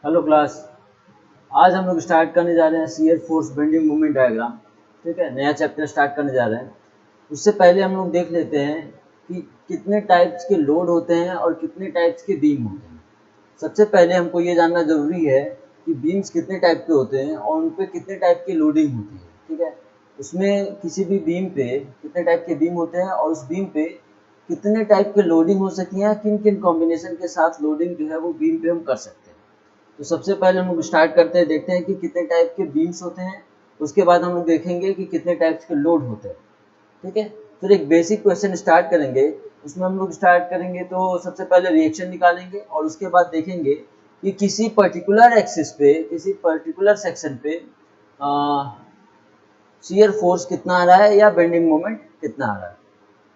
Hello class. आज हम लोग स्टार्ट करने जा रहे हैं shear force bending moment diagram. ठीक है, नया चैप्टर स्टार्ट करने जा रहे हैं। उससे पहले हम लोग देख लेते हैं कि कितने टाइप्स के लोड होते हैं और कितने टाइप्स के बीम होते हैं। सबसे पहले हमको ये जानना ज़रूरी है कि बीम्स कितने टाइप के होते हैं और उन पर कितने टाइप की लोडिंग होती है। ठीक है, उसमें किसी भी बीम पे कितने टाइप के बीम होते हैं और उस बीम पे कितने टाइप के लोडिंग हो सकती हैं, किन किन कॉम्बिनेशन के साथ लोडिंग जो है वो बीम पे हम कर सकते हैं। तो सबसे पहले हम लोग स्टार्ट करते हैं, देखते हैं कि कितने टाइप के बीम्स होते हैं। उसके बाद हम लोग देखेंगे कि कितने टाइप्स के लोड होते हैं। ठीक है, फिर एक बेसिक क्वेश्चन स्टार्ट करेंगे। उसमें हम लोग स्टार्ट करेंगे तो सबसे पहले रिएक्शन निकालेंगे और उसके बाद देखेंगे कि किसी पर्टिकुलर एक्सिस पे, किसी पर्टिकुलर सेक्शन पे शियर फोर्स कितना आ रहा है या बेंडिंग मोमेंट कितना आ रहा है।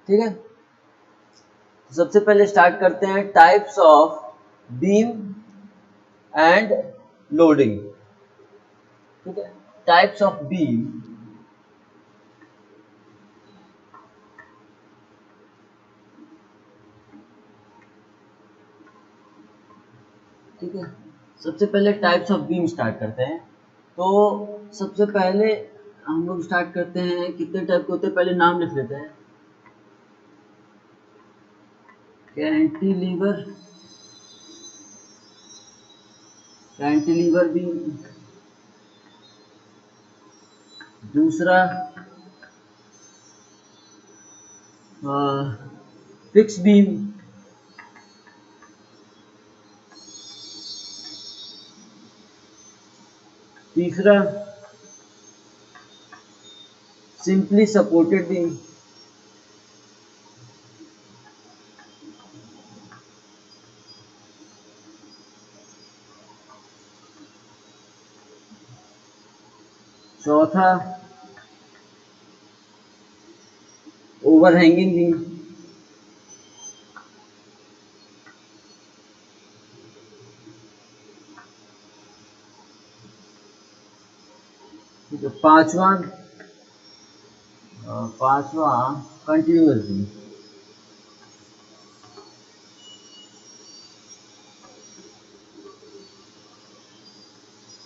ठीक है, तो सबसे पहले स्टार्ट करते हैं types of beam and loading. ठीक है, टाइप्स ऑफ बीम। ठीक है, सबसे पहले टाइप्स ऑफ बीम स्टार्ट करते हैं। तो सबसे पहले हम लोग स्टार्ट करते हैं, कितने टाइप के होते हैं पहले नाम लिख लेते हैं। Cantilever, cantilever beam. दूसरा फिक्स बीम। तीसरा सिंपली सपोर्टेड बीम। चौथा ओवरहैंगिंग बीम। ठीक है, पांचवा कंटिन्यूअस बीम।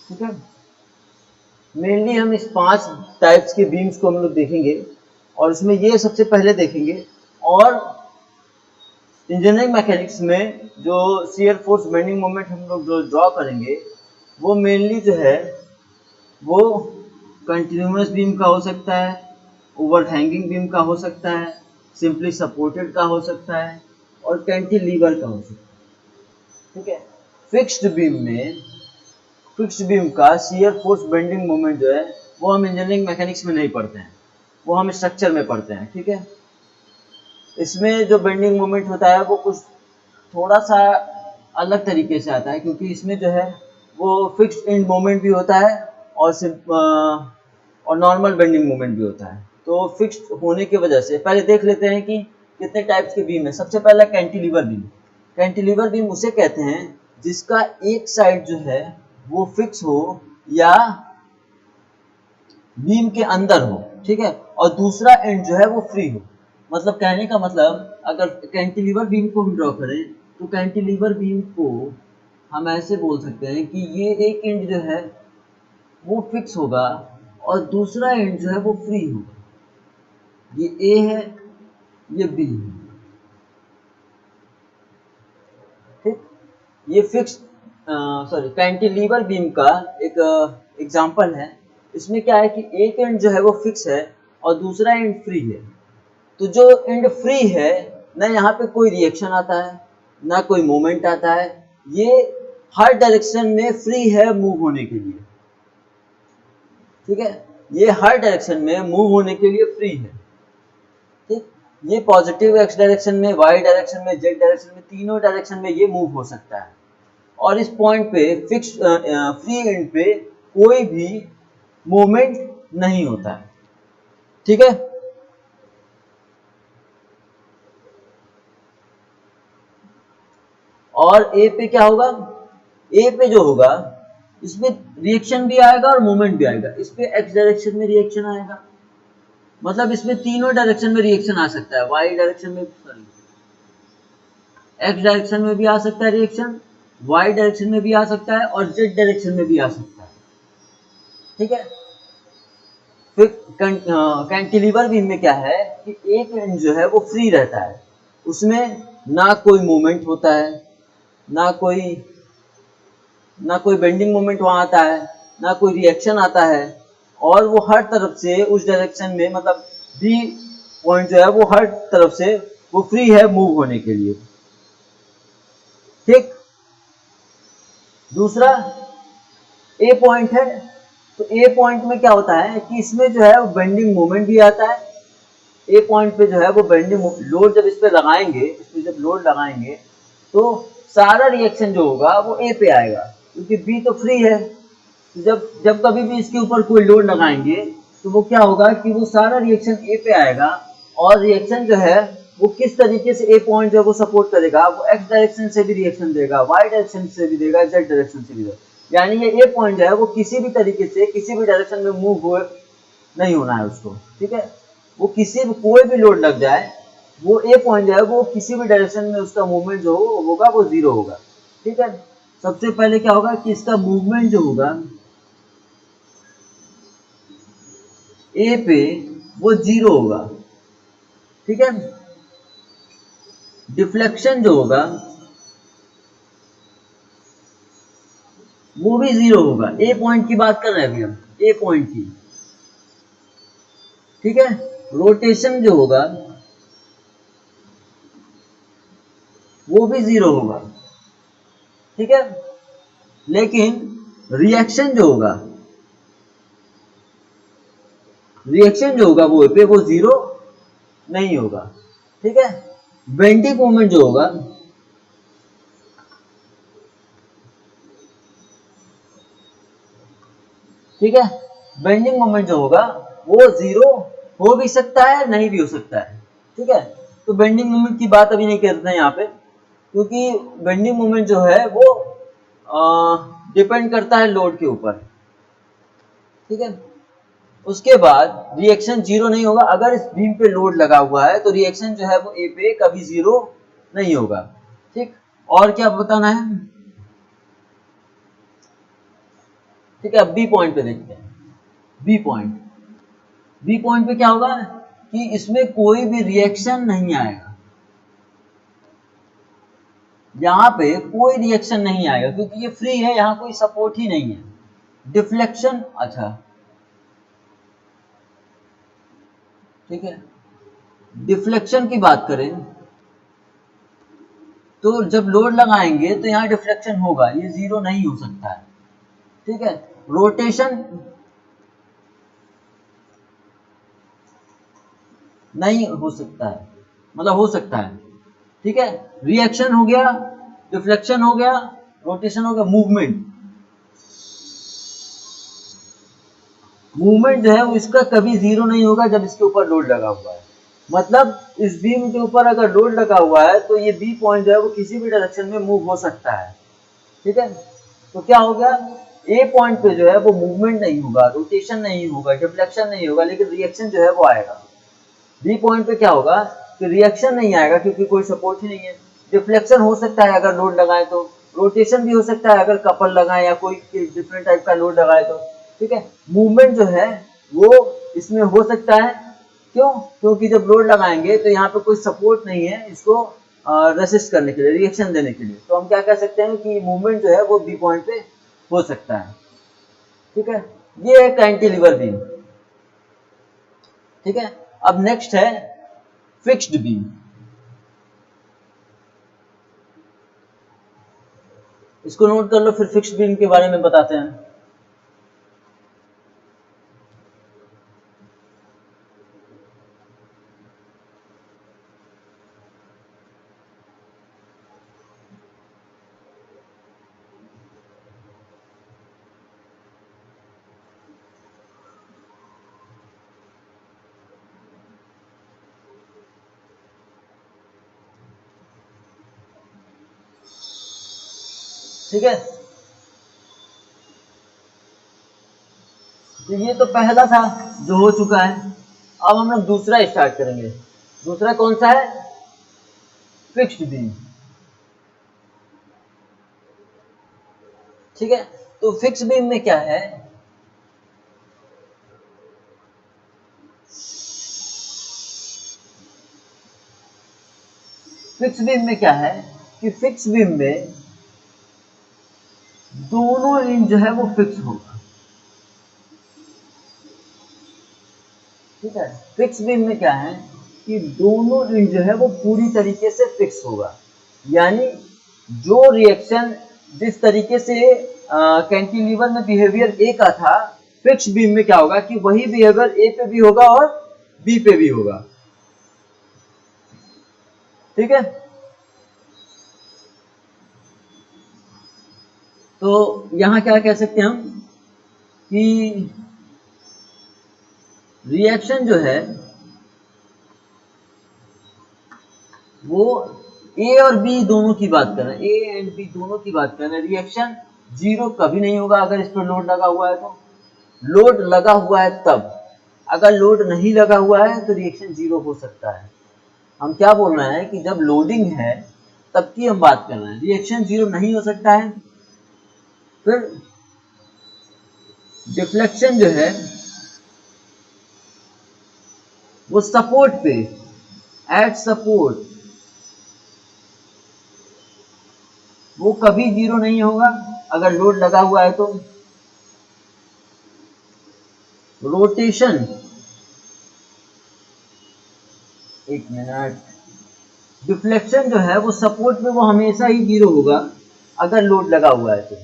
ठीक है, मेनली हम इस 5 टाइप्स के बीम्स को हम लोग देखेंगे और इसमें ये सबसे पहले देखेंगे। और इंजीनियरिंग मैकेनिक्स में जो शियर फोर्स बेंडिंग मोमेंट हम लोग जो ड्रॉ करेंगे वो मेनली जो है वो कंटिन्यूअस बीम का हो सकता है, ओवरहैंगिंग बीम का हो सकता है, सिंपली सपोर्टेड का हो सकता है और कैंटिलीवर का हो सकता है। ठीक है, फिक्स्ड बीम में, फिक्स्ड बीम का शियर फोर्स बेंडिंग मोमेंट जो है वो हम इंजीनियरिंग मैकेनिक्स में नहीं पढ़ते हैं, वो हम स्ट्रक्चर में पढ़ते हैं। ठीक है, इसमें जो बेंडिंग मोमेंट होता है वो कुछ थोड़ा सा अलग तरीके से आता है, क्योंकि इसमें जो है वो फिक्स्ड एंड मोमेंट भी होता है और नॉर्मल बेंडिंग मोमेंट भी होता है। तो फिक्स्ड होने की वजह से पहले देख लेते हैं कि कितने टाइप्स के बीम है। सबसे पहला कैंटिलीवर बीम। कैंटिलीवर बीम उसे कहते हैं जिसका एक साइड जो है वो फिक्स हो या बीम के अंदर हो। ठीक है, और दूसरा एंड जो है वो फ्री हो। मतलब कहने का मतलब, अगर कैंटिलीवर बीम को हम ड्रॉ करें तो कैंटिलीवर बीम को हम ऐसे बोल सकते हैं कि ये एक एंड जो है वो फिक्स होगा और दूसरा एंड जो है वो फ्री होगा। ये ए है, ये बी है। ठीक, ये फिक्स कैंटिलीवर बीम का एक एग्जांपल है। इसमें क्या है कि एक एंड जो है वो फिक्स है और दूसरा एंड फ्री है। तो जो एंड फ्री है, ना यहाँ पे कोई रिएक्शन आता है ना कोई मोमेंट आता है, ये हर डायरेक्शन में फ्री है मूव होने के लिए। ठीक है, ये हर डायरेक्शन में मूव होने के लिए फ्री है। ठीक, ये पॉजिटिव एक्स डायरेक्शन में, वाई डायरेक्शन में, जेड डायरेक्शन में, तीनों डायरेक्शन में ये मूव हो सकता है। और इस पॉइंट पे फिक्स फ्री एंड पे कोई भी मोमेंट नहीं होता है। ठीक है, और ए पे क्या होगा, ए पे जो होगा इसमें रिएक्शन भी आएगा और मूवमेंट भी आएगा। इस पे एक्स डायरेक्शन में रिएक्शन आएगा, मतलब इसमें तीनों डायरेक्शन में रिएक्शन आ सकता है। वाई डायरेक्शन में, सॉरी, एक्स डायरेक्शन में भी आ सकता है रिएक्शन, वाई डायरेक्शन में भी आ सकता है और जेड डायरेक्शन में भी आ सकता है। ठीक है, फिर कैंटिलीवर बीम में क्या है कि एक एंड जो है वो फ्री रहता है, उसमें ना कोई मूवमेंट होता है, ना कोई बेंडिंग मोमेंट वहां आता है, ना कोई रिएक्शन आता है, और वो हर तरफ से उस डायरेक्शन में, मतलब बी पॉइंट जो है वो हर तरफ से वो फ्री है मूव होने के लिए। ठीक, दूसरा ए पॉइंट है, तो ए पॉइंट में क्या होता है कि इसमें जो है बेंडिंग मोमेंट भी आता है। ए पॉइंट पे जो है वो बेंडिंग लोड जब इस पे लगाएंगे, इस पे जब लोड लगाएंगे तो सारा रिएक्शन जो होगा वो ए पे आएगा, क्योंकि बी तो फ्री है। तो जब जब कभी भी इसके ऊपर कोई लोड लगाएंगे तो वो क्या होगा कि वो सारा रिएक्शन ए पे आएगा, और रिएक्शन जो है वो किस तरीके से ए पॉइंट जो है वो सपोर्ट करेगा, वो एक्स डायरेक्शन से भी रिएक्शन देगा, वाई डायरेक्शन से भी देगा, जेड डायरेक्शन से भी देगा। यानी ये ए पॉइंट जो है वो किसी भी तरीके से किसी भी डायरेक्शन में मूव हुए नहीं होना है उसको। ठीक है, वो किसी भी कोई भी लोड लग जाए, वो ए पॉइंट जो है वो किसी भी डायरेक्शन में उसका मूवमेंट जो होगा वो जीरो होगा। ठीक है, सबसे पहले क्या होगा कि इसका मूवमेंट जो होगा ए पे वो जीरो होगा। ठीक है, डिफ्लेक्शन जो होगा वो भी जीरो होगा। ए पॉइंट की बात कर रहे हैं अभी हम, ए पॉइंट की। ठीक है, रोटेशन जो होगा वो भी जीरो होगा। ठीक है, लेकिन रिएक्शन जो होगा वो पे वो जीरो नहीं होगा। ठीक है, बेंडिंग मोमेंट जो होगा ठीक है, बेंडिंग मोमेंट जो होगा वो जीरो हो भी सकता है, नहीं भी हो सकता है। ठीक है, तो बेंडिंग मोमेंट की बात अभी नहीं करते हैं यहाँ पे, क्योंकि बेंडिंग मोमेंट जो है वो डिपेंड करता है लोड के ऊपर। ठीक है, उसके बाद रिएक्शन जीरो नहीं होगा। अगर इस बीम पे लोड लगा हुआ है तो रिएक्शन जो है वो ए पे कभी जीरो नहीं होगा। ठीक, और क्या बताना है? ठीक है, अब बी पॉइंट पे देखते हैं। बी पॉइंट, बी पॉइंट पे क्या होगा कि इसमें कोई भी रिएक्शन नहीं आएगा। यहाँ पे कोई रिएक्शन नहीं आएगा क्योंकि ये फ्री है, यहाँ कोई सपोर्ट ही नहीं है। डिफ्लेक्शन, अच्छा ठीक है, डिफ्लेक्शन की बात करें तो जब लोड लगाएंगे तो यहाँ डिफ्लेक्शन होगा, ये जीरो नहीं हो सकता है। ठीक है, रोटेशन नहीं हो सकता है, मतलब हो सकता है। ठीक है, रिएक्शन हो गया, डिफ्लेक्शन हो गया, रोटेशन हो गया, मूवमेंट जो है वो इसका कभी जीरो नहीं होगा जब इसके ऊपर लोड लगा हुआ है। मतलब इस बीम के ऊपर अगर लोड लगा हुआ है तो ये बी पॉइंट जो है वो किसी भी डायरेक्शन में मूव हो सकता है। ठीक है, तो क्या हो गया, ए पॉइंट पे जो है वो मूवमेंट नहीं होगा, रोटेशन नहीं होगा, डिफ्लेक्शन नहीं होगा, लेकिन रिएक्शन जो है वो आएगा। बी पॉइंट पे क्या होगा कि रिएक्शन नहीं आएगा क्योंकि कोई सपोर्ट ही नहीं है। डिफ्लेक्शन हो सकता है अगर लोड लगाए तो, रोटेशन भी हो सकता है अगर कपल लगाए या कोई डिफरेंट टाइप का लोड लगाए तो। ठीक है, मूवमेंट जो है वो इसमें हो सकता है। क्यों? क्योंकि जब लोड लगाएंगे तो यहाँ पे कोई सपोर्ट नहीं है इसको रेसिस्ट करने के लिए, रिएक्शन देने के लिए। तो हम क्या कह सकते हैं कि मूवमेंट जो है वो बी पॉइंट पे हो सकता है। ठीक है, ये है कैंटिलीवर बीम। ठीक है, अब नेक्स्ट है फिक्स्ड बीम। इसको नोट कर लो, फिर फिक्स्ड बीम के बारे में बताते हैं। ठीक है, तो ये तो पहला था जो हो चुका है। अब हम लोग दूसरा स्टार्ट करेंगे। दूसरा कौन सा है? Fixed beam. ठीक है। तो फिक्स बीम में क्या है, फिक्स बीम में क्या है कि फिक्स बीम में दोनों एंड जो है वो फिक्स होगा। ठीक है, फिक्स बीम में क्या है कि दोनों एंड जो है वो पूरी तरीके से फिक्स होगा, यानी जो रिएक्शन जिस तरीके से कैंटिलीवर में बिहेवियर ए का था, फिक्स बीम में क्या होगा कि वही बिहेवियर ए पे भी होगा और बी पे भी होगा। ठीक है, तो यहां क्या कह सकते हैं हम कि रिएक्शन जो है वो ए और बी दोनों की बात कर रहे हैं, ए एंड बी दोनों की बात कर रहे हैं। रिएक्शन जीरो कभी नहीं होगा अगर इस पर लोड लगा हुआ है तो, लोड लगा हुआ है तब, अगर लोड नहीं लगा हुआ है तो रिएक्शन जीरो हो सकता है। हम क्या बोल रहे हैं कि जब लोडिंग है तब की हम बात कर रहे हैं, रिएक्शन जीरो नहीं हो सकता है। फिर डिफ्लेक्शन जो है वो सपोर्ट पे, एट सपोर्ट, वो कभी जीरो नहीं होगा अगर लोड लगा हुआ है तो। रोटेशन, एक मिनट, डिफ्लेक्शन जो है वो सपोर्ट में वो हमेशा ही जीरो होगा अगर लोड लगा हुआ है तो,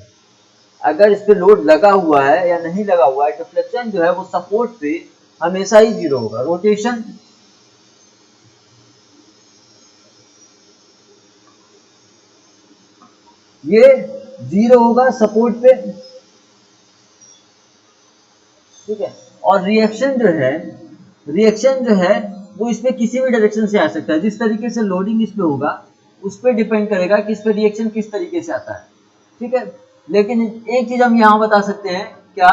अगर इस पे लोड लगा हुआ है या नहीं लगा हुआ है, डिफ्लेक्शन जो है वो सपोर्ट पे हमेशा ही जीरो होगा। रोटेशन, ये जीरो होगा सपोर्ट पे। ठीक है, और रिएक्शन जो है, रिएक्शन जो है वो इसमें किसी भी डायरेक्शन से आ सकता है, जिस तरीके से लोडिंग इस पे होगा उस पर डिपेंड करेगा कि इस पे रिएक्शन किस तरीके से आता है। ठीक है, लेकिन एक चीज हम यहाँ बता सकते हैं क्या,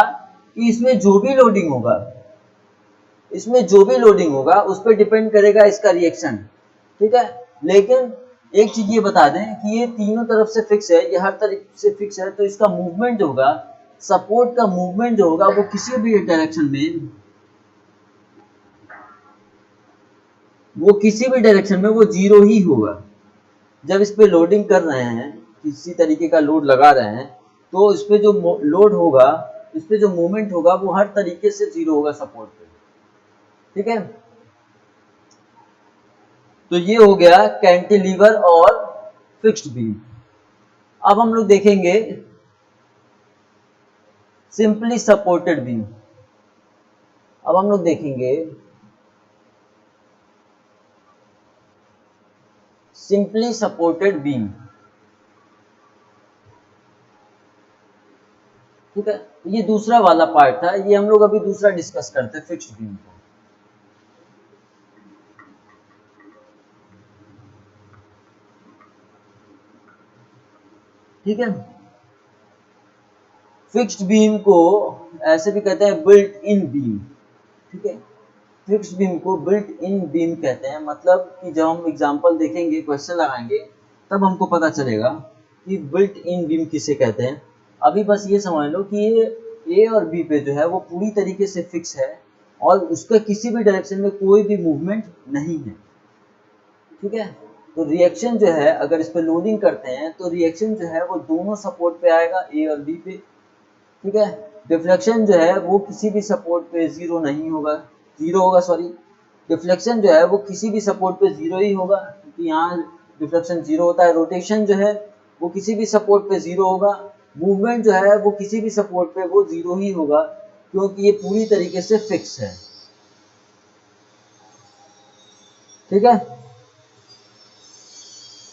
कि इसमें जो भी लोडिंग होगा, इसमें जो भी लोडिंग होगा उस पर डिपेंड करेगा इसका रिएक्शन। ठीक है, लेकिन एक चीज ये बता दें कि ये तीनों तरफ से फिक्स है, ये हर तरफ से फिक्स है, तो इसका मूवमेंट जो होगा, सपोर्ट का मूवमेंट जो होगा वो किसी भी डायरेक्शन में, वो किसी भी डायरेक्शन में वो जीरो ही होगा। जब इस पे लोडिंग कर रहे हैं, किसी तरीके का लोड लगा रहे हैं, तो इस पे जो लोड होगा, इस पे जो मूवमेंट होगा वो हर तरीके से जीरो होगा सपोर्ट पे। ठीक है, तो ये हो गया कैंटिलीवर और फिक्स्ड बीम। अब हम लोग देखेंगे सिंपली सपोर्टेड बीम। अब हम लोग देखेंगे सिंपली सपोर्टेड बीम। ठीक है, ये दूसरा वाला पार्ट था, ये हम लोग अभी दूसरा डिस्कस करते हैं, फिक्स्ड बीम को। ठीक है, फिक्स्ड बीम को ऐसे भी कहते हैं बिल्ट इन बीम। ठीक है, फिक्स्ड बीम को बिल्ट इन बीम कहते हैं, मतलब कि जब हम एग्जांपल देखेंगे, क्वेश्चन लगाएंगे, तब हमको पता चलेगा कि बिल्ट इन बीम किसे कहते हैं। अभी बस ये समझ लो कि ये ए और बी पे जो है वो पूरी तरीके से फिक्स है और उसका किसी भी डायरेक्शन में कोई भी मूवमेंट नहीं है। ठीक है, तो रिएक्शन जो है अगर इस पे लोडिंग करते हैं तो रिएक्शन जो है वो दोनों सपोर्ट पे आएगा, ए और बी पे। ठीक है, डिफ्लेक्शन जो है वो किसी भी सपोर्ट पे जीरो नहीं होगा, जीरो होगा सॉरी, डिफ्लेक्शन जो है वो किसी भी सपोर्ट पे जीरो ही होगा, क्योंकि यहाँ डिफ्लेक्शन जीरो होता है। रोटेशन जो है वो किसी भी सपोर्ट पे जीरो होगा, मूवमेंट जो है वो किसी भी सपोर्ट पे वो जीरो ही होगा, क्योंकि ये पूरी तरीके से फिक्स है। ठीक है,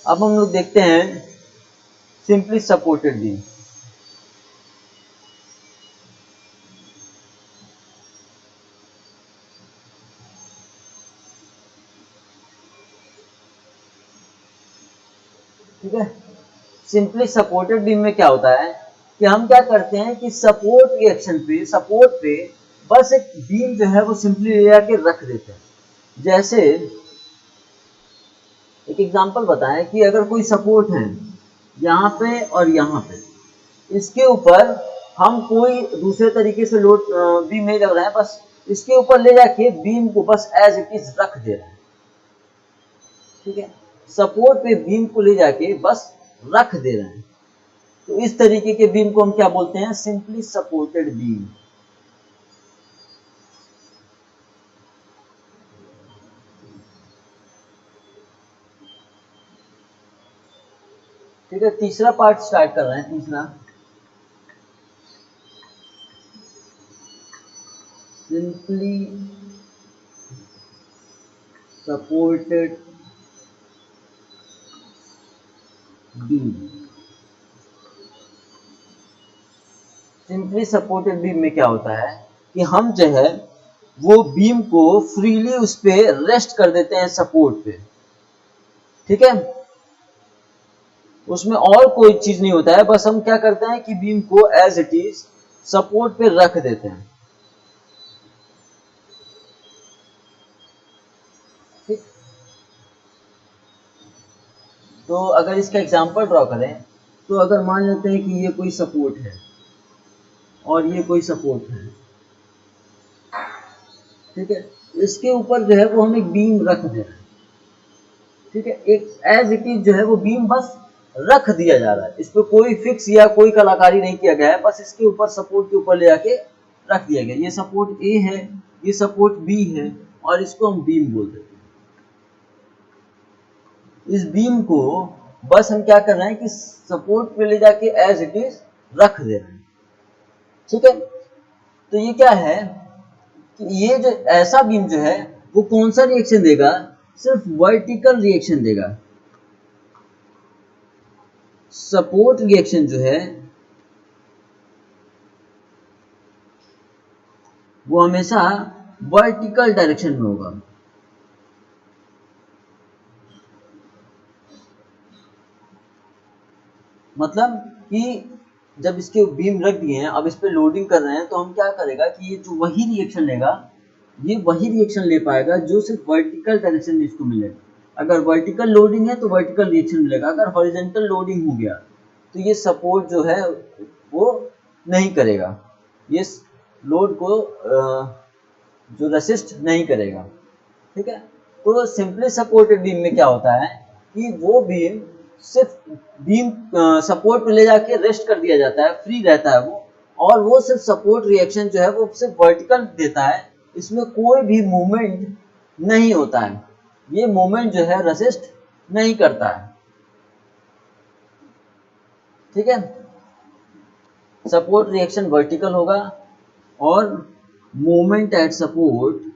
अब हम लोग देखते हैं सिंपली सपोर्टेड बीम। ठीक है, सिंपली सपोर्टेड बीम में क्या होता है कि हम क्या करते हैं कि सपोर्ट रिएक्शन पे, सपोर्ट पे बस एक बीम जो है वो सिंपली ले आके रख देते हैं। जैसे एक एग्जांपल बताएं कि अगर कोई सपोर्ट है यहाँ पे और यहाँ पे, इसके ऊपर हम कोई दूसरे तरीके से लोड बीम नहीं लग रहा है, बस इसके ऊपर ले जाके बीम को बस एज इट इज रख दे रहे हैं। ठीक है, सपोर्ट पे बीम को ले जाके बस रख दे रहे हैं। तो इस तरीके के बीम को हम क्या बोलते हैं? Simply supported beam. ठीक है, तीसरा पार्ट स्टार्ट कर रहे हैं। तीसरा, simply supported beam. Simply supported beam में क्या होता है कि हम जो है वो बीम को फ्रीली उस पे रेस्ट कर देते हैं, सपोर्ट पे। ठीक है, उसमें और कोई चीज नहीं होता है, बस हम क्या करते हैं कि बीम को एज इट इज सपोर्ट पे रख देते हैं। ठीक, तो अगर इसका एग्जांपल ड्रॉ करें, तो अगर मान लेते हैं कि ये कोई सपोर्ट है और ये कोई सपोर्ट है। ठीक है, इसके ऊपर जो है वो हम एक बीम रख दे रहे हैं। ठीक है, एक एज इट इज जो है वो बीम बस रख दिया जा रहा है, इस पर कोई फिक्स या कोई कलाकारी नहीं किया गया है, बस इसके ऊपर सपोर्ट के ऊपर ले जाके रख दिया गया। ये सपोर्ट ए है, ये सपोर्ट बी है, और इसको हम बीम बोल देते हैं। इस बीम को बस हम क्या कर रहे हैं कि सपोर्ट पे ले जाके एज इट इज रख दे रहे हैं। ठीक है, तो ये क्या है कि ये जो ऐसा बीम जो है वो कौन सा रिएक्शन देगा? सिर्फ वर्टिकल रिएक्शन देगा। सपोर्ट रिएक्शन जो है वो हमेशा वर्टिकल डायरेक्शन में होगा। मतलब कि जब इसके बीम रख दिए हैं, अब इस पे लोडिंग कर रहे हैं, तो हम क्या करेगा कि ये जो वही रिएक्शन लेगा, ये वही रिएक्शन ले पाएगा जो सिर्फ वर्टिकल डायरेक्शन में इसको मिलेगा। अगर वर्टिकल लोडिंग है तो वर्टिकल रिएक्शन मिलेगा, अगर हॉरिजॉन्टल लोडिंग हो गया तो ये सपोर्ट जो है वो नहीं करेगा, ये लोड को जो रेसिस्ट नहीं करेगा। ठीक है, तो सिंपली सपोर्टेड बीम में क्या होता है कि वो बीम सिर्फ बीम सपोर्ट पे ले जाके रेस्ट कर दिया जाता है, फ्री रहता है वो, और वो सिर्फ सपोर्ट रिएक्शन जो है वो सिर्फ वर्टिकल देता है, इसमें कोई भी मूवमेंट नहीं होता है, ये मूवमेंट जो है रेसिस्ट नहीं करता है। ठीक है, सपोर्ट रिएक्शन वर्टिकल होगा और मोमेंट एट सपोर्ट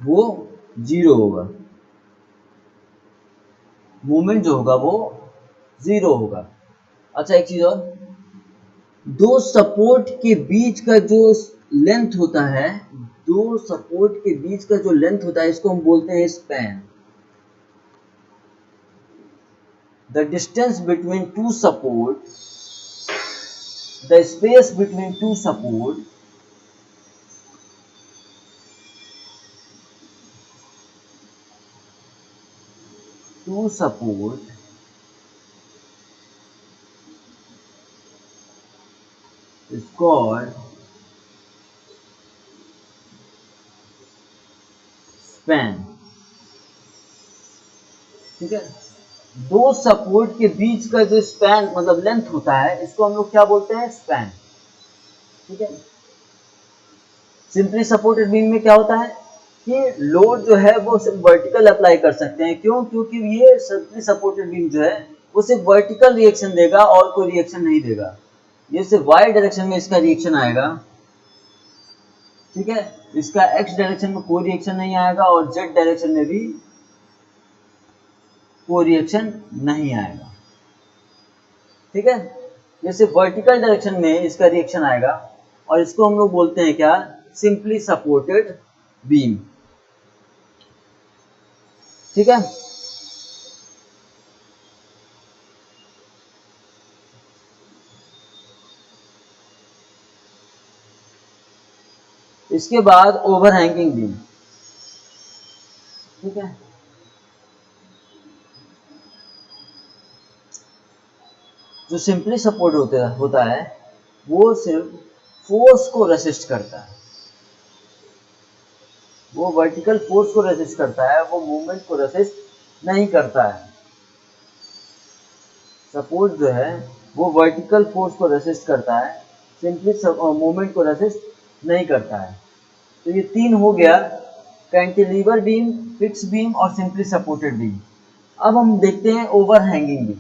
वो जीरो होगा, मूवमेंट जो होगा वो जीरो होगा। अच्छा, एक चीज और, दो सपोर्ट के बीच का जो लेंथ होता है, दो सपोर्ट के बीच का जो लेंथ होता है, इसको हम बोलते हैं span. The distance between two support, the space between two support is called span। ठीक है, दो सपोर्ट के बीच का जो स्पैन मतलब लेंथ होता है, इसको हम लोग क्या बोलते हैं? स्पैन। ठीक है, सिंपली सपोर्टेड बीम में क्या होता है कि लोड जो है वो सिर्फ वर्टिकल अप्लाई कर सकते हैं। क्यों? क्योंकि ये सिंपली सपोर्टेड बीम जो है वो सिर्फ वर्टिकल रिएक्शन देगा और कोई रिएक्शन नहीं देगा, ये सिर्फ वाई डायरेक्शन में इसका रिएक्शन आएगा। ठीक है, इसका एक्स डायरेक्शन में कोई रिएक्शन नहीं आएगा और जेड डायरेक्शन में भी कोई रिएक्शन नहीं आएगा। ठीक है, ये सिर्फ वर्टिकल डायरेक्शन में इसका रिएक्शन आएगा, और इसको हम लोग बोलते हैं क्या? Simply supported beam. ठीक है, इसके बाद ओवरहैंगिंग बीम। ठीक है, जो सिंपली सपोर्ट होता है वो सिर्फ फोर्स को रेसिस्ट करता है, वो वर्टिकल फोर्स को रेसिस्ट करता है, वो मूवमेंट को रेसिस्ट नहीं करता है। सपोर्ट जो है वो वर्टिकल फोर्स को रेसिस्ट करता है, सिंपली मूवमेंट को रेसिस्ट नहीं करता है। तो ये तीन हो गया, कैंटिलीवर बीम, फिक्स बीम और सिंपली सपोर्टेड बीम। अब हम देखते हैं ओवरहैंगिंग बीम।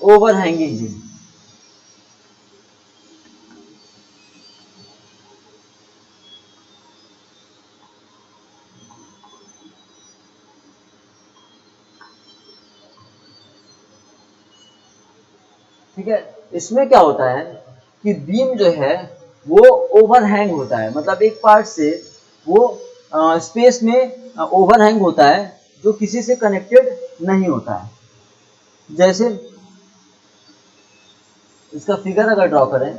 ओवरहैंगिंग बीम, ठीक है। इसमें क्या होता है कि बीम जो है वो ओवरहैंग होता है, मतलब एक पार्ट से वो स्पेस में ओवरहैंग होता है जो किसी से कनेक्टेड नहीं होता है। जैसे इसका फिगर अगर ड्रॉ करें,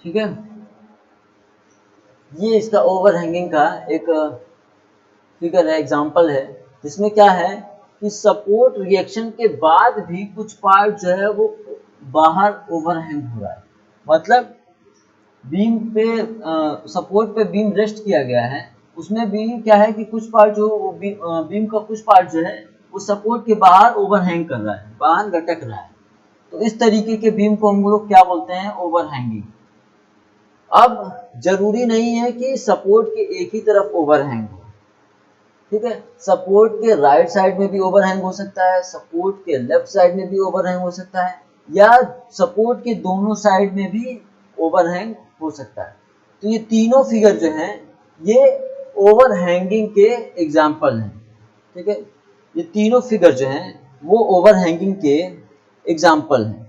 ठीक है, ये इसका ओवरहैंगिंग का एक फिगर है, एग्जांपल है, जिसमें क्या है कि सपोर्ट रिएक्शन के बाद भी कुछ पार्ट जो है वो बाहर ओवरहैंग हो रहा है। मतलब बीम पे सपोर्ट पे बीम रेस्ट किया गया है, उसमें भी क्या है कि कुछ पार्ट जो वो बीम का कुछ पार्ट जो है वो सपोर्ट के बाहर ओवरहैंग कर रहा है, बाहर लटक रहा है। तो इस तरीके के बीम को हम लोग क्या बोलते हैं, ओवरहैंगिंग। अब जरूरी नहीं है कि सपोर्ट के एक ही तरफ ओवरहैंग हो, ठीक है। सपोर्ट के राइट साइड में भी ओवरहैंग हो सकता है, सपोर्ट के लेफ्ट साइड में भी ओवरहैंग हो सकता है, या सपोर्ट के दोनों साइड में भी ओवरहैंग हो सकता है। तो ये तीनों फिगर जो हैं ये ओवरहैंगिंग के एग्जाम्पल हैं, ठीक है। ये तीनों फिगर जो हैं वो ओवरहैंगिंग के एग्जाम्पल हैं,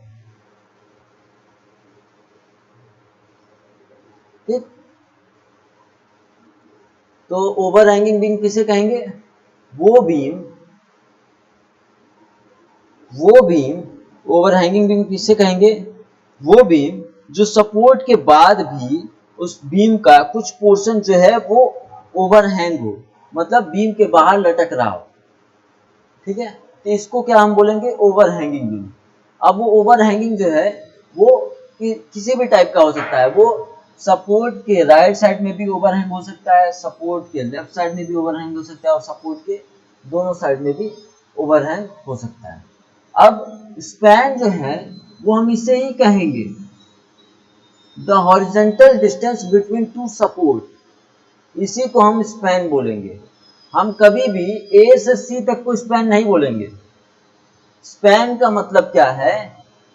ठीक। तो ओवरहैंगिंग बीम किसे कहेंगे, वो बीम ओवरहैंगिंग बीम किसे कहेंगे, वो बीम जो सपोर्ट के बाद भी उस बीम का कुछ पोर्शन जो है वो ओवरहैंग हो, मतलब बीम के बाहर लटक रहा हो, ठीक है। तो इसको क्या हम बोलेंगे, ओवरहैंगिंग बीम। अब वो ओवरहैंगिंग जो है वो किसी भी टाइप का हो सकता है, वो सपोर्ट के राइट साइड में भी ओवरहैंग हो सकता है, सपोर्ट के लेफ्ट साइड में भी ओवरहैंग हो सकता है, और सपोर्ट के दोनों साइड में भी ओवरहैंग हो सकता है। अब स्पैन जो है वो हम इसे ही कहेंगे the horizontal distance between two support, इसी को हम स्पैन बोलेंगे। हम कभी भी ए से सी तक को स्पैन नहीं बोलेंगे। स्पैन का मतलब क्या है,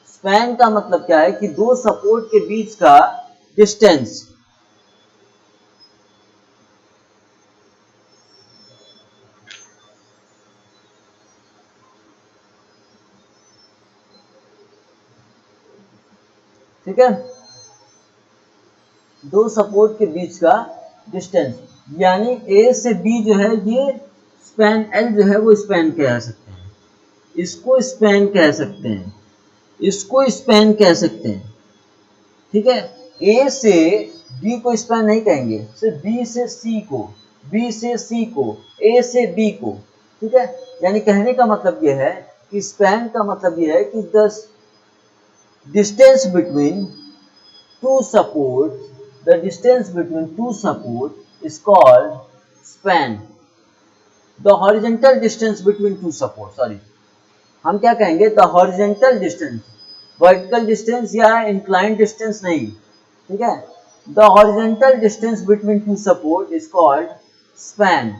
स्पैन का मतलब क्या है कि दो सपोर्ट के बीच का डिस्टेंस, ठीक है, दो सपोर्ट के बीच का डिस्टेंस, यानी ए से बी जो है ये स्पैन एल जो है वो स्पैन कह सकते हैं, इसको स्पैन कह सकते हैं, इसको स्पैन कह सकते हैं, ठीक है। ए से बी को स्पैन नहीं कहेंगे, सिर्फ बी से सी को, बी से सी को, ए से बी को, ठीक है। यानी कहने का मतलब यह है कि स्पैन का मतलब यह है कि the distance between two supports, the distance between two supports is called span. The horizontal distance between two supports, sorry, हम क्या कहेंगे, the horizontal distance, vertical distance या inclined distance नहीं, ठीक है। The horizontal distance between two supports is called span.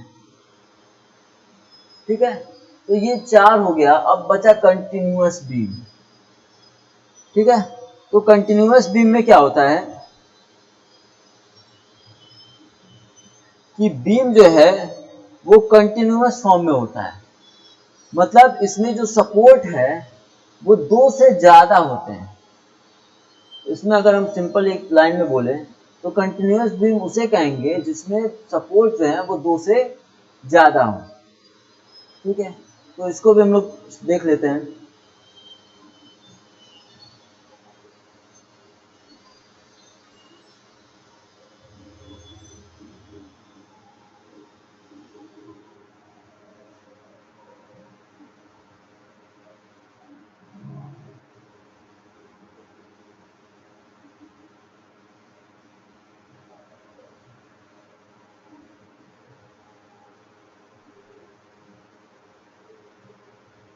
ठीक है, तो ये 4 हो गया। अब बचा कंटिन्यूअस बीम। ठीक है, तो कंटिन्यूअस बीम में क्या होता है कि बीम जो है वो कंटिन्यूअस फॉर्म में होता है, मतलब इसमें जो सपोर्ट है वो 2 से ज्यादा होते हैं। इसमें अगर हम सिंपल एक लाइन में बोले तो कंटिन्यूअस बीम उसे कहेंगे जिसमें सपोर्ट जो है वो 2 से ज्यादा हो। ठीक है, तो इसको भी हम लोग देख लेते हैं।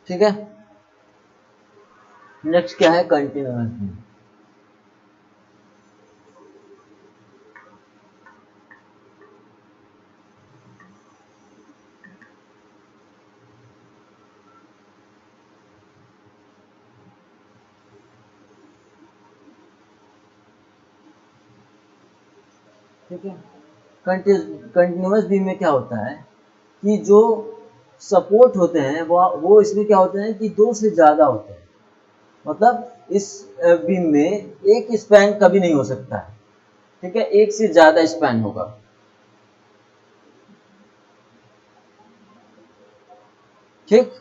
ठीक है, नेक्स्ट क्या है, कंटिन्यूअस बीम। ठीक है, कंटिन्यूअस बीम में क्या होता है कि जो सपोर्ट होते हैं वो इसमें क्या होते हैं कि 2 से ज्यादा होते हैं, मतलब इस बीम में एक स्पैन कभी नहीं हो सकता है। ठीक है, एक से ज्यादा स्पैन होगा। ठीक,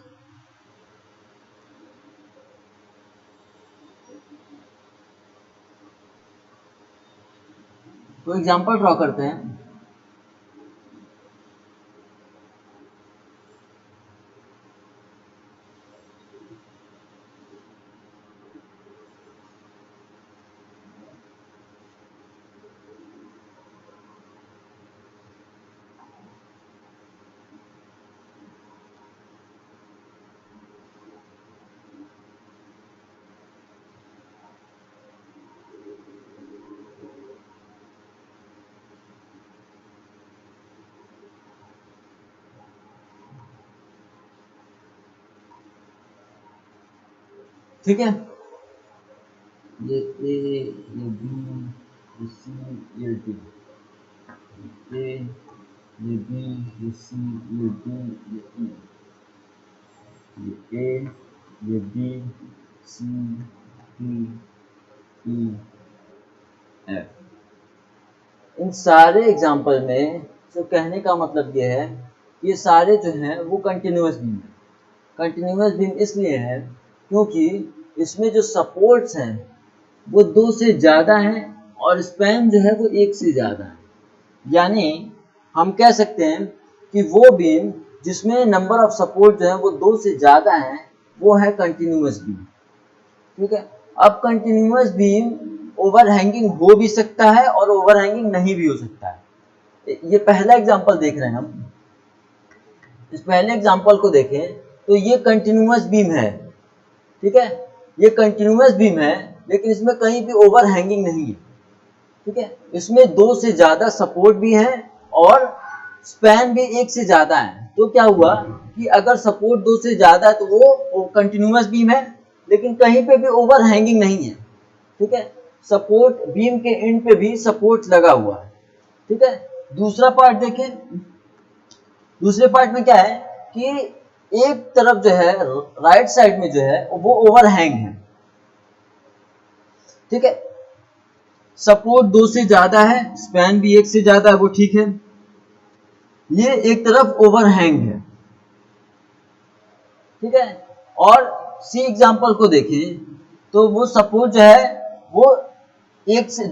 तो एग्जांपल ड्रॉ करते हैं। ठीक है, ये ए, ये बी, ये सी, ये डी, ये बी, ये सी, ये डी, ये ई, ये ए, ये बी, सी, डी, ई, एफ। इन सारे एग्जाम्पल में जो कहने का मतलब ये है, ये सारे जो हैं वो कंटिन्यूअस बीम है। कंटिन्यूअस बीम इसलिए है क्योंकि इसमें जो सपोर्ट्स हैं वो 2 से ज़्यादा हैं और स्पैन जो है वो 1 से ज़्यादा है। यानी हम कह सकते हैं कि वो बीम जिसमें नंबर ऑफ सपोर्ट जो है वो 2 से ज़्यादा हैं वो है कंटिन्यूअस बीम। ठीक है, अब कंटिन्यूअस बीम ओवरहैंगिंग हो भी सकता है और ओवरहैंगिंग नहीं भी हो सकता है। ये पहला एग्जांपल देख रहे हैं हम। इस पहले एग्जांपल को देखें तो ये कंटिन्यूअस बीम है। ठीक है, ये कंटिन्यूअस बीम है लेकिन इसमें कहीं भी ओवरहैंगिंग नहीं है। ठीक है, इसमें 2 से ज्यादा सपोर्ट भी है और स्पैन भी 1 से ज्यादा है। तो क्या हुआ कि अगर सपोर्ट 2 से ज्यादा है तो वो कंटिन्यूअस बीम है लेकिन कहीं पे भी ओवरहैंगिंग नहीं है। ठीक है, सपोर्ट बीम के एंड पे भी सपोर्ट लगा हुआ है। ठीक है, दूसरा पार्ट देखें। दूसरे पार्ट में क्या है कि एक तरफ जो है राइट साइड में जो है वो ओवरहैंग है। ठीक है, सपोर्ट 2 से ज्यादा है, स्पैन भी 1 से ज्यादा है, वो ठीक है। ये एक तरफ ओवरहैंग है। ठीक है, और सी एग्जांपल को देखें तो वो सपोर्ट जो है वो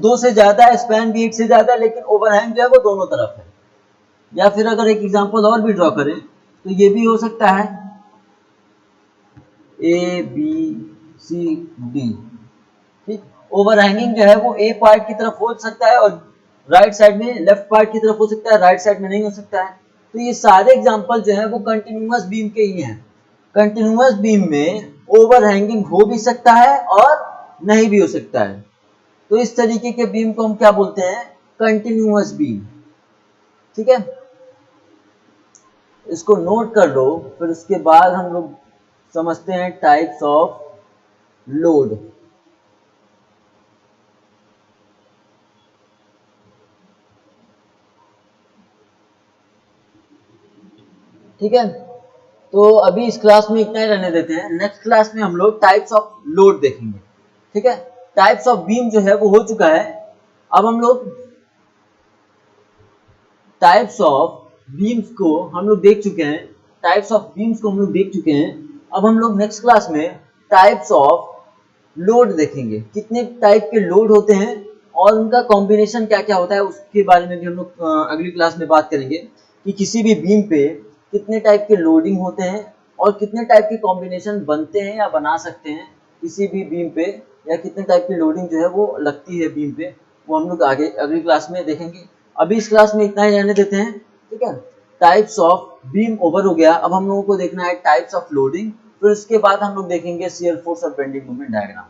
2 से ज्यादा है, स्पैन भी 1 से ज्यादा है, लेकिन ओवरहैंग जो है वो दोनों तरफ है। या फिर अगर एक एग्जांपल और भी ड्रॉ करें तो ये भी हो सकता है ए बी सी डी। ठीक, ओवरहैंगिंग जो है वो ए पार्ट की तरफ हो सकता है और राइट साइड में लेफ्ट पार्ट की तरफ हो सकता है, राइट साइड में नहीं हो सकता है। तो ये सारे एग्जांपल जो है वो कंटिन्यूअस बीम के ही हैं। कंटिन्यूअस बीम में ओवरहैंगिंग हो भी सकता है और नहीं भी हो सकता है। तो इस तरीके के बीम को हम क्या बोलते हैं, कंटिन्यूअस बीम। ठीक है, इसको नोट कर लो, फिर उसके बाद हम लोग समझते हैं टाइप्स ऑफ लोड। ठीक है, तो अभी इस क्लास में इतना ही रहने देते हैं। नेक्स्ट क्लास में हम लोग टाइप्स ऑफ लोड देखेंगे। ठीक है, टाइप्स ऑफ बीम जो है वो हो चुका है। अब हम लोग टाइप्स ऑफ बीम्स को हम लोग देख चुके हैं, टाइप्स ऑफ बीम्स को हम लोग देख चुके हैं। अब हम लोग नेक्स्ट क्लास में टाइप्स ऑफ लोड देखेंगे, कितने टाइप के लोड होते हैं और उनका कॉम्बिनेशन क्या क्या होता है, उसके बारे में भी हम लोग अगली क्लास में बात करेंगे कि किसी भी बीम पे कितने टाइप के लोडिंग होते हैं और कितने टाइप के कॉम्बिनेशन बनते हैं या बना सकते हैं किसी भी बीम पे, या कितने टाइप की लोडिंग जो है वो लगती है बीम पे, वो हम लोग आगे अगली क्लास में देखेंगे। अभी इस क्लास में इतना ही रहने देते हैं। ठीक है, टाइप्स ऑफ बीम ओवर हो गया। अब हम लोगों को देखना है टाइप्स ऑफ लोडिंग, फिर उसके बाद हम लोग देखेंगे शियर फोर्स और bending moment diagram.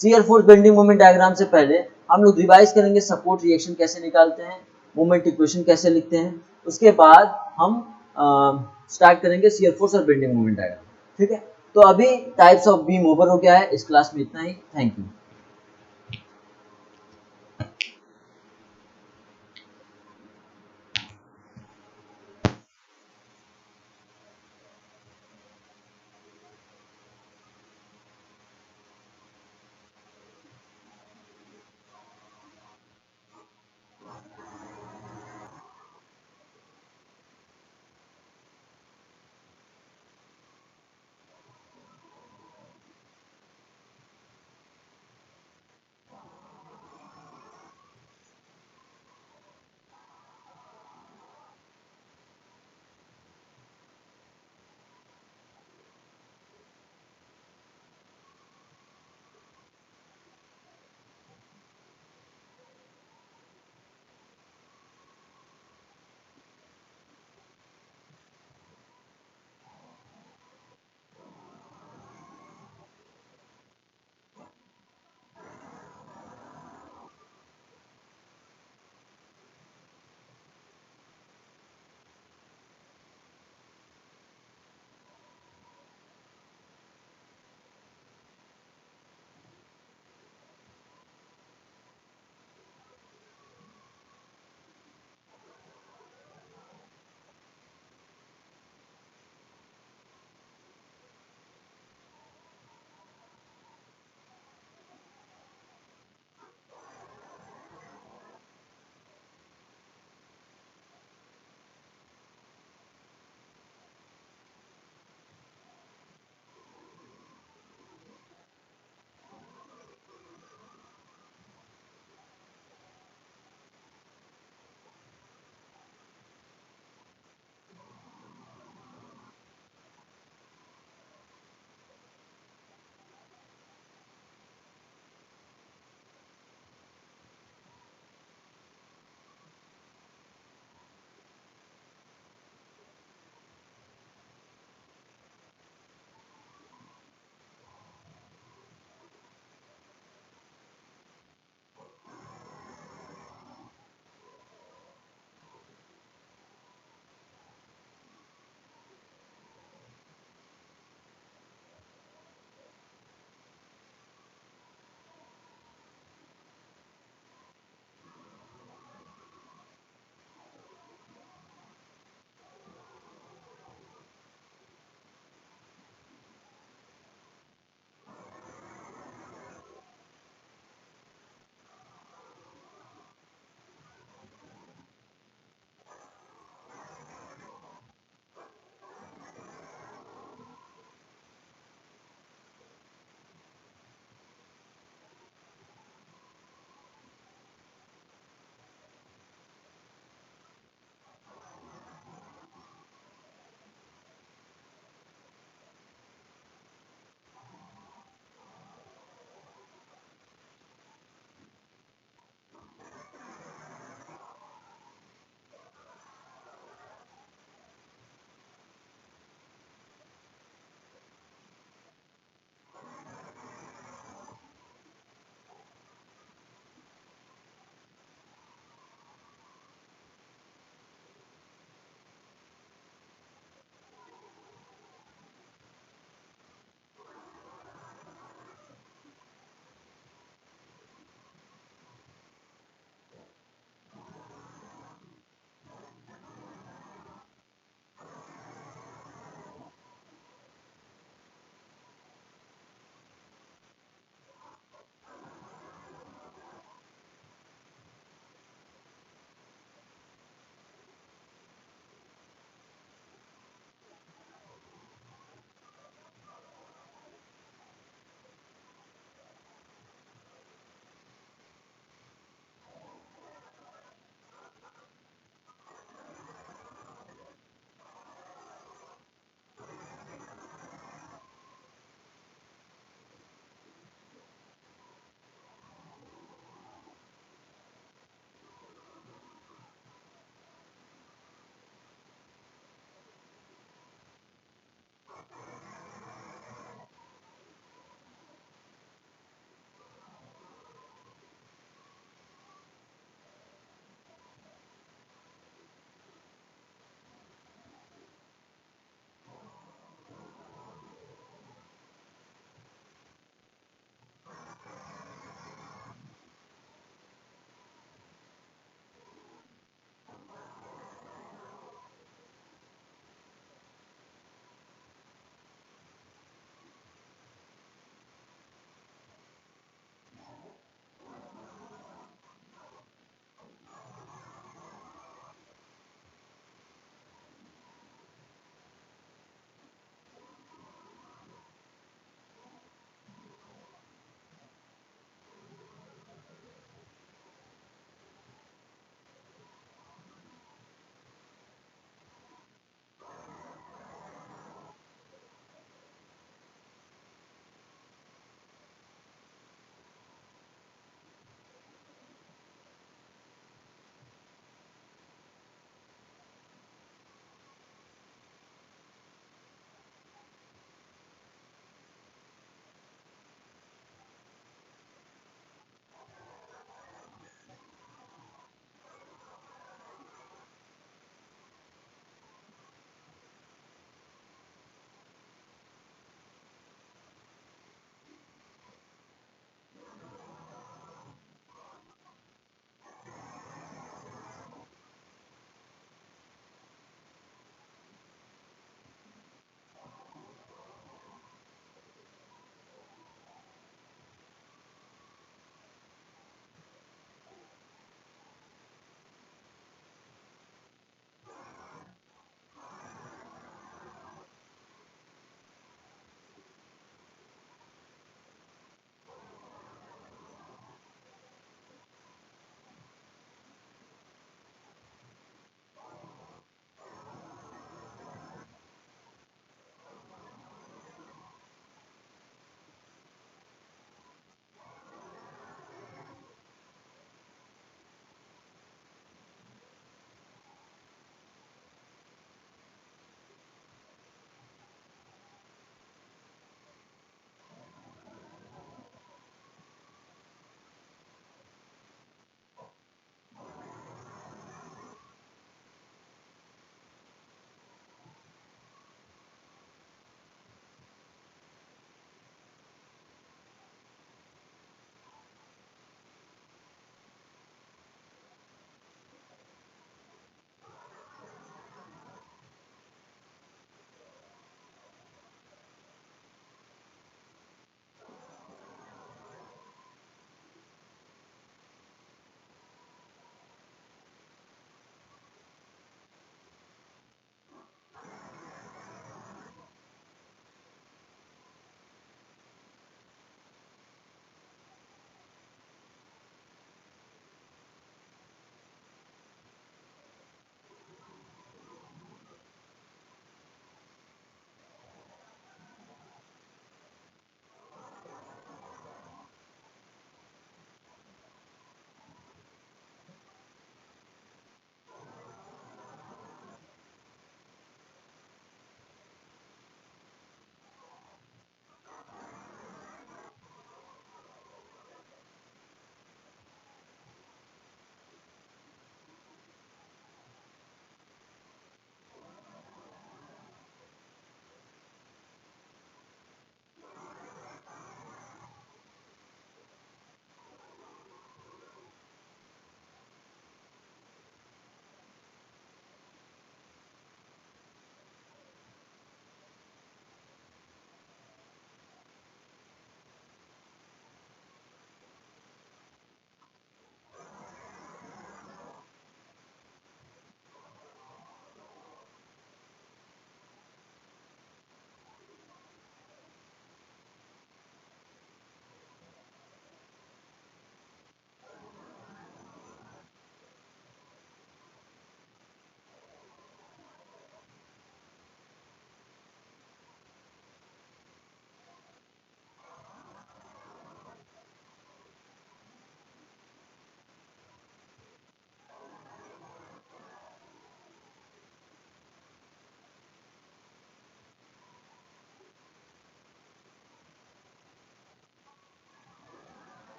Shear force bending moment diagram से पहले हम लोग रिवाइज करेंगे सपोर्ट रिएक्शन कैसे निकालते हैं, मोमेंट इक्वेशन कैसे लिखते हैं, उसके बाद हम स्टार्ट करेंगे शियर फोर्स और बेंडिंग मोमेंट डायग्राम। ठीक है, तो अभी टाइप्स ऑफ बीम ओवर हो गया है। इस क्लास में इतना ही। Thank you.